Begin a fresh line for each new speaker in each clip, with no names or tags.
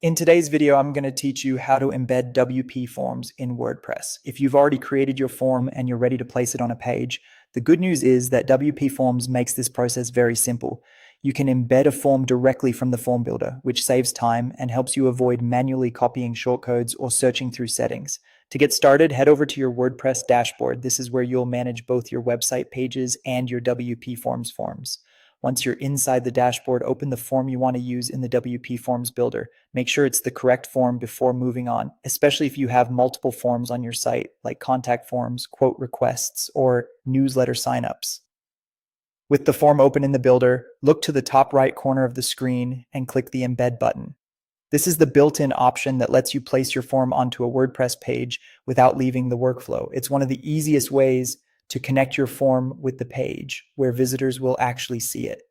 In today's video, I'm going to teach you how to embed WP forms in WordPress. If you've already created your form and you're ready to place it on a page, the good news is that WP Forms makes this process very simple. You can embed a form directly from the form builder, which saves time and helps you avoid manually copying shortcodes or searching through settings. To get started, head over to your WordPress dashboard. This is where you'll manage both your website pages and your WP Forms forms. Once you're inside the dashboard, open the form you want to use in the WP Forms builder. Make sure it's the correct form before moving on, especially if you have multiple forms on your site, like contact forms, quote requests, or newsletter signups. With the form open in the builder, look to the top right corner of the screen and click the Embed button. This is the built-in option that lets you place your form onto a WordPress page without leaving the workflow. It's one of the easiest ways to connect your form with the page where visitors will actually see it.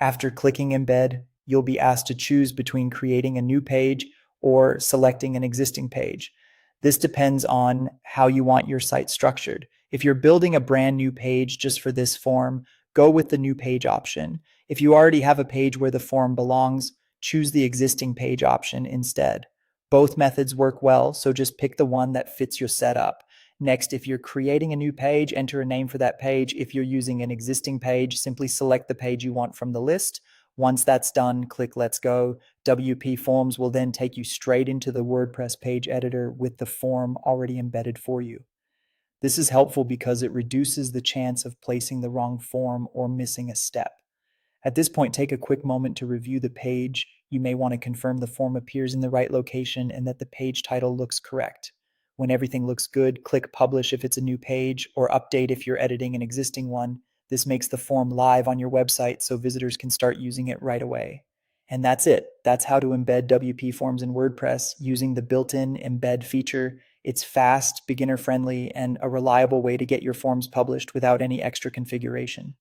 After clicking Embed, you'll be asked to choose between creating a new page or selecting an existing page. This depends on how you want your site structured. If you're building a brand new page just for this form, go with the new page option. If you already have a page where the form belongs, choose the existing page option instead. Both methods work well, so just pick the one that fits your setup. Next, if you're creating a new page, enter a name for that page. If you're using an existing page, simply select the page you want from the list. Once that's done, click Let's Go. WP Forms will then take you straight into the WordPress page editor with the form already embedded for you. This is helpful because it reduces the chance of placing the wrong form or missing a step. At this point, take a quick moment to review the page. You may want to confirm the form appears in the right location and that the page title looks correct. When everything looks good, click Publish if it's a new page, or Update if you're editing an existing one. This makes the form live on your website so visitors can start using it right away. And that's it. That's how to embed WP Forms in WordPress using the built-in embed feature. It's fast, beginner-friendly, and a reliable way to get your forms published without any extra configuration.